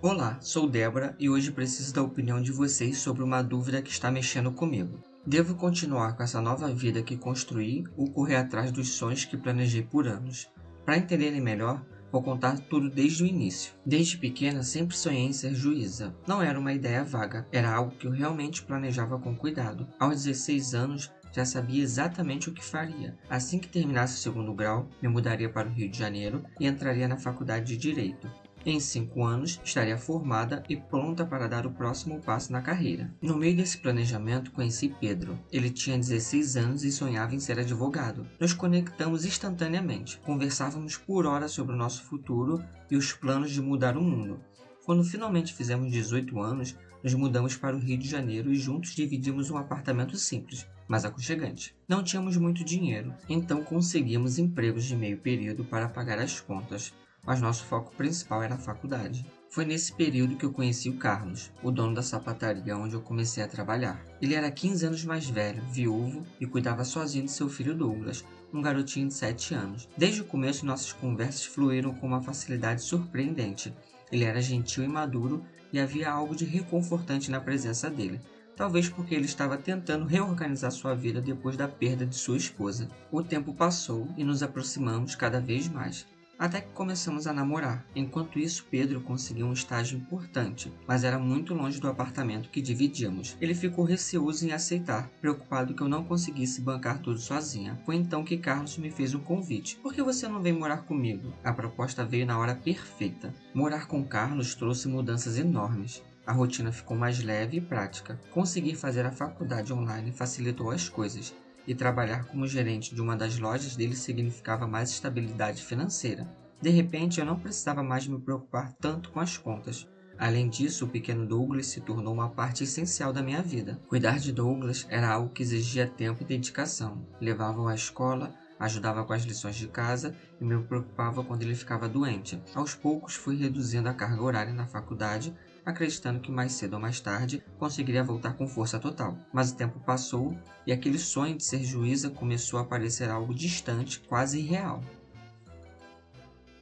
Olá, sou Débora e hoje preciso da opinião de vocês sobre uma dúvida que está mexendo comigo. Devo continuar com essa nova vida que construí ou correr atrás dos sonhos que planejei por anos? Para entenderem melhor, vou contar tudo desde o início. Desde pequena sempre sonhei em ser juíza. Não era uma ideia vaga, era algo que eu realmente planejava com cuidado. Aos 16 anos, já sabia exatamente o que faria. Assim que terminasse o segundo grau, me mudaria para o Rio de Janeiro e entraria na faculdade de Direito. Em 5 anos, estaria formada e pronta para dar o próximo passo na carreira. No meio desse planejamento, conheci Pedro. Ele tinha 16 anos e sonhava em ser advogado. Nos conectamos instantaneamente. Conversávamos por horas sobre o nosso futuro e os planos de mudar o mundo. Quando finalmente fizemos 18 anos, nos mudamos para o Rio de Janeiro e juntos dividimos um apartamento simples, mas aconchegante. Não tínhamos muito dinheiro, então conseguimos empregos de meio período para pagar as contas, mas nosso foco principal era a faculdade. Foi nesse período que eu conheci o Carlos, o dono da sapataria onde eu comecei a trabalhar. Ele era 15 anos mais velho, viúvo e cuidava sozinho de seu filho Douglas, um garotinho de 7 anos. Desde o começo, nossas conversas fluíram com uma facilidade surpreendente. Ele era gentil e maduro e havia algo de reconfortante na presença dele. Talvez porque ele estava tentando reorganizar sua vida depois da perda de sua esposa. O tempo passou e nos aproximamos cada vez mais, até que começamos a namorar. Enquanto isso, Pedro conseguiu um estágio importante, mas era muito longe do apartamento que dividíamos. Ele ficou receoso em aceitar, preocupado que eu não conseguisse bancar tudo sozinha. Foi então que Carlos me fez um convite. Por que você não vem morar comigo? A proposta veio na hora perfeita. Morar com Carlos trouxe mudanças enormes. A rotina ficou mais leve e prática. Conseguir fazer a faculdade online facilitou as coisas, e trabalhar como gerente de uma das lojas dele significava mais estabilidade financeira. De repente, eu não precisava mais me preocupar tanto com as contas. Além disso, o pequeno Douglas se tornou uma parte essencial da minha vida. Cuidar de Douglas era algo que exigia tempo e dedicação. Levava-o à escola, ajudava com as lições de casa e me preocupava quando ele ficava doente. Aos poucos, fui reduzindo a carga horária na faculdade, acreditando que mais cedo ou mais tarde conseguiria voltar com força total. Mas o tempo passou e aquele sonho de ser juíza começou a parecer algo distante, quase irreal.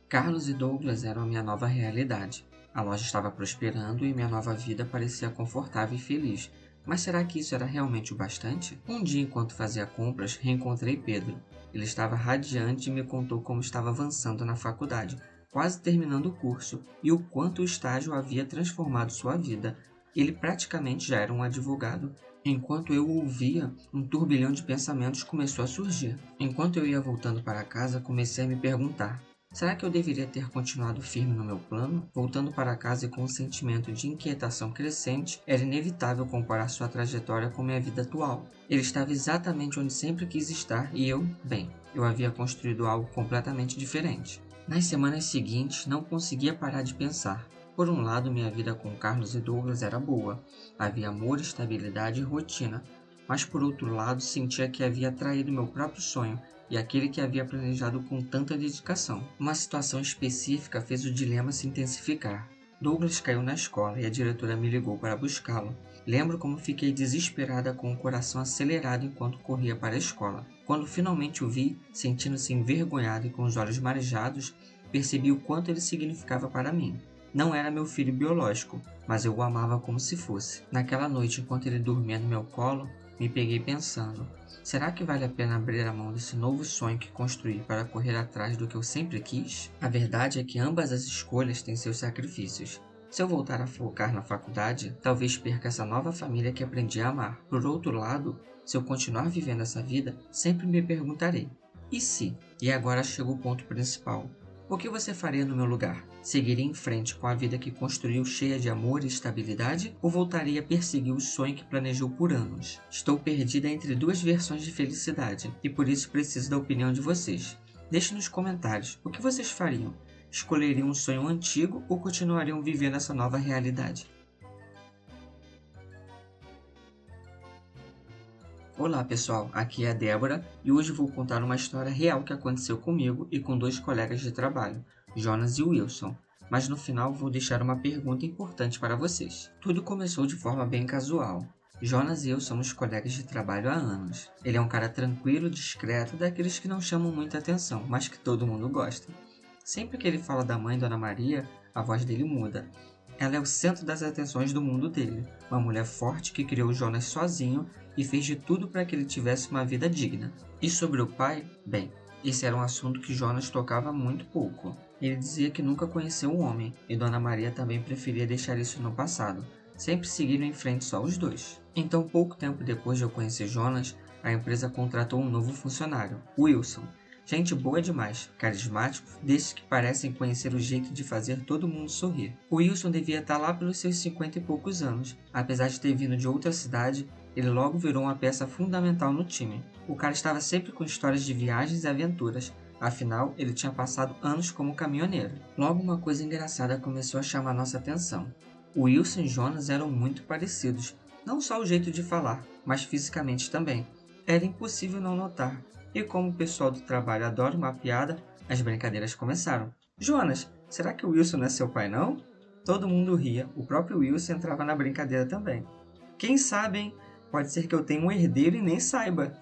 Carlos e Douglas eram a minha nova realidade. A loja estava prosperando e minha nova vida parecia confortável e feliz. Mas será que isso era realmente o bastante? Um dia, enquanto fazia compras, reencontrei Pedro. Ele estava radiante e me contou como estava avançando na faculdade, quase terminando o curso, e o quanto o estágio havia transformado sua vida. Ele praticamente já era um advogado. Enquanto eu o ouvia, um turbilhão de pensamentos começou a surgir. Enquanto eu ia voltando para casa, comecei a me perguntar: será que eu deveria ter continuado firme no meu plano? Voltando para casa e com um sentimento de inquietação crescente, era inevitável comparar sua trajetória com minha vida atual. Ele estava exatamente onde sempre quis estar e eu havia construído algo completamente diferente. Nas semanas seguintes, não conseguia parar de pensar. Por um lado, minha vida com Carlos e Douglas era boa. Havia amor, estabilidade e rotina. Mas por outro lado, sentia que havia traído meu próprio sonho e aquele que havia planejado com tanta dedicação. Uma situação específica fez o dilema se intensificar. Douglas caiu na escola e a diretora me ligou para buscá-lo. Lembro como fiquei desesperada com o coração acelerado enquanto corria para a escola. Quando finalmente o vi, sentindo-se envergonhado e com os olhos marejados, percebi o quanto ele significava para mim. Não era meu filho biológico, mas eu o amava como se fosse. Naquela noite, enquanto ele dormia no meu colo, me peguei pensando: será que vale a pena abrir a mão desse novo sonho que construí para correr atrás do que eu sempre quis? A verdade é que ambas as escolhas têm seus sacrifícios. Se eu voltar a focar na faculdade, talvez perca essa nova família que aprendi a amar. Por outro lado, se eu continuar vivendo essa vida, sempre me perguntarei: e se? E agora chega o ponto principal. O que você faria no meu lugar? Seguiria em frente com a vida que construiu cheia de amor e estabilidade ou voltaria a perseguir o sonho que planejou por anos? Estou perdida entre duas versões de felicidade e por isso preciso da opinião de vocês. Deixe nos comentários o que vocês fariam. Escolheriam um sonho antigo ou continuariam vivendo essa nova realidade? Olá pessoal, aqui é a Débora e hoje vou contar uma história real que aconteceu comigo e com dois colegas de trabalho, Jonas e Wilson. Mas no final vou deixar uma pergunta importante para vocês. Tudo começou de forma bem casual. Jonas e eu somos colegas de trabalho há anos. Ele é um cara tranquilo, discreto, daqueles que não chamam muita atenção, mas que todo mundo gosta. Sempre que ele fala da mãe Dona Maria, a voz dele muda. Ela é o centro das atenções do mundo dele, uma mulher forte que criou Jonas sozinho e fez de tudo para que ele tivesse uma vida digna. E sobre o pai? Bem, esse era um assunto que Jonas tocava muito pouco. Ele dizia que nunca conheceu um homem, e Dona Maria também preferia deixar isso no passado. Sempre seguiram em frente só os dois. Então, pouco tempo depois de eu conhecer Jonas, a empresa contratou um novo funcionário, Wilson. Gente boa demais, carismático, desses que parecem conhecer o jeito de fazer todo mundo sorrir. O Wilson devia estar lá pelos seus 50 e poucos anos. Apesar de ter vindo de outra cidade, ele logo virou uma peça fundamental no time. O cara estava sempre com histórias de viagens e aventuras. Afinal, ele tinha passado anos como caminhoneiro. Logo uma coisa engraçada começou a chamar nossa atenção. O Wilson e Jonas eram muito parecidos, não só o jeito de falar, mas fisicamente também. Era impossível não notar. E como o pessoal do trabalho adora uma piada, as brincadeiras começaram. Jonas, será que o Wilson não é seu pai não? Todo mundo ria, o próprio Wilson entrava na brincadeira também. Quem sabe, hein? Pode ser que eu tenha um herdeiro e nem saiba.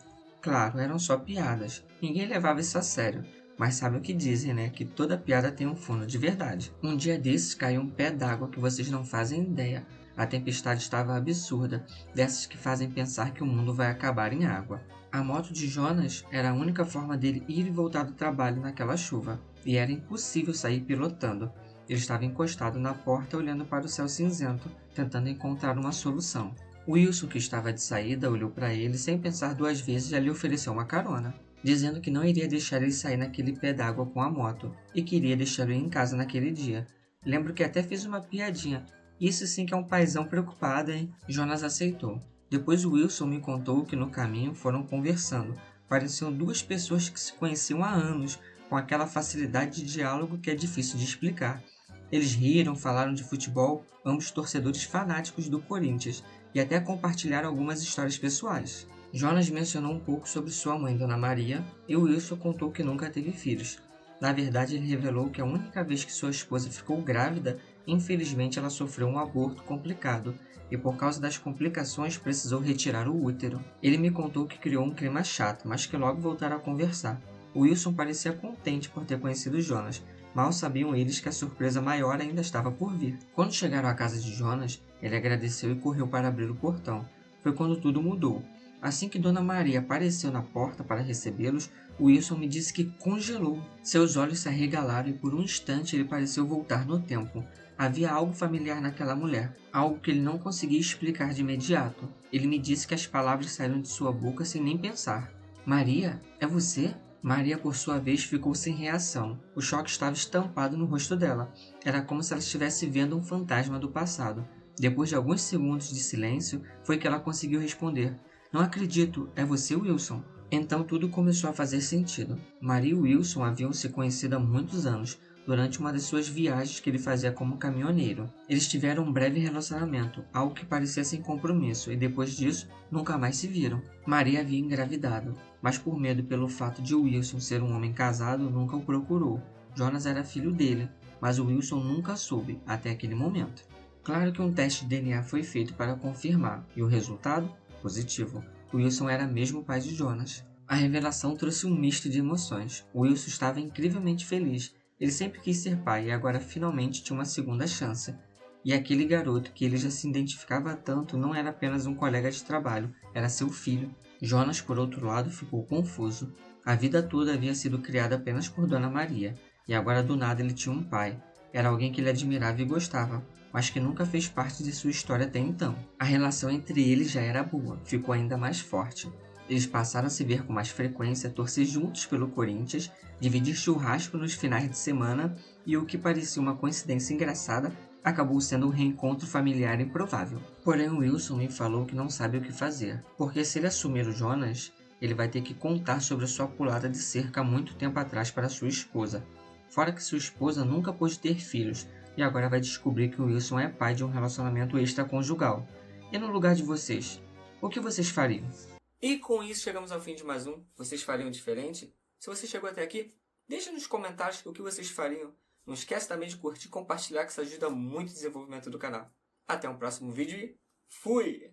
Claro, eram só piadas. Ninguém levava isso a sério. Mas sabe o que dizem, né? Que toda piada tem um fundo de verdade. Um dia desses caiu um pé d'água que vocês não fazem ideia. A tempestade estava absurda, dessas que fazem pensar que o mundo vai acabar em água. A moto de Jonas era a única forma dele ir e voltar do trabalho naquela chuva, e era impossível sair pilotando. Ele estava encostado na porta olhando para o céu cinzento, tentando encontrar uma solução. Wilson, que estava de saída, olhou para ele sem pensar duas vezes e lhe ofereceu uma carona, dizendo que não iria deixar ele sair naquele pé d'água com a moto, e queria deixá-lo em casa naquele dia. Lembro que até fiz uma piadinha. Isso sim que é um paizão preocupado, hein? Jonas aceitou. Depois Wilson me contou que no caminho foram conversando. Pareciam duas pessoas que se conheciam há anos, com aquela facilidade de diálogo que é difícil de explicar. Eles riram, falaram de futebol, ambos torcedores fanáticos do Corinthians, e até compartilharam algumas histórias pessoais. Jonas mencionou um pouco sobre sua mãe, Dona Maria, e Wilson contou que nunca teve filhos. Na verdade, ele revelou que a única vez que sua esposa ficou grávida, infelizmente ela sofreu um aborto complicado, e por causa das complicações precisou retirar o útero. Ele me contou que criou um clima chato, mas que logo voltaram a conversar. Wilson parecia contente por ter conhecido Jonas. Mal sabiam eles que a surpresa maior ainda estava por vir. Quando chegaram à casa de Jonas, ele agradeceu e correu para abrir o portão. Foi quando tudo mudou. Assim que Dona Maria apareceu na porta para recebê-los, Wilson me disse que congelou. Seus olhos se arregalaram e por um instante ele pareceu voltar no tempo. Havia algo familiar naquela mulher, algo que ele não conseguia explicar de imediato. Ele me disse que as palavras saíram de sua boca sem nem pensar. Maria, é você? Maria, por sua vez, ficou sem reação. O choque estava estampado no rosto dela. Era como se ela estivesse vendo um fantasma do passado. Depois de alguns segundos de silêncio, foi que ela conseguiu responder. Não acredito, é você, Wilson? Então tudo começou a fazer sentido. Maria e Wilson haviam se conhecido há muitos anos, durante uma das suas viagens que ele fazia como caminhoneiro. Eles tiveram um breve relacionamento, algo que parecia sem compromisso, e depois disso, nunca mais se viram. Maria havia engravidado, mas por medo pelo fato de Wilson ser um homem casado, nunca o procurou. Jonas era filho dele, mas o Wilson nunca soube, até aquele momento. Claro que um teste de DNA foi feito para confirmar, e o resultado? Positivo. Wilson era mesmo o pai de Jonas. A revelação trouxe um misto de emoções. Wilson estava incrivelmente feliz. Ele sempre quis ser pai e agora finalmente tinha uma segunda chance. E aquele garoto que ele já se identificava tanto não era apenas um colega de trabalho, era seu filho. Jonas, por outro lado, ficou confuso. A vida toda havia sido criada apenas por Dona Maria, e agora do nada ele tinha um pai. Era alguém que ele admirava e gostava, mas que nunca fez parte de sua história até então. A relação entre eles já era boa, ficou ainda mais forte. Eles passaram a se ver com mais frequência, torcer juntos pelo Corinthians, dividir churrasco nos finais de semana e o que parecia uma coincidência engraçada acabou sendo um reencontro familiar improvável. Porém, Wilson me falou que não sabe o que fazer, porque se ele assumir o Jonas, ele vai ter que contar sobre a sua pulada de cerca há muito tempo atrás para sua esposa. Fora que sua esposa nunca pôde ter filhos, e agora vai descobrir que o Wilson é pai de um relacionamento extraconjugal. E no lugar de vocês, o que vocês fariam? E com isso chegamos ao fim de mais um. Vocês fariam diferente? Se você chegou até aqui, deixa nos comentários o que vocês fariam. Não esquece também de curtir e compartilhar, que isso ajuda muito o desenvolvimento do canal. Até um próximo vídeo e fui!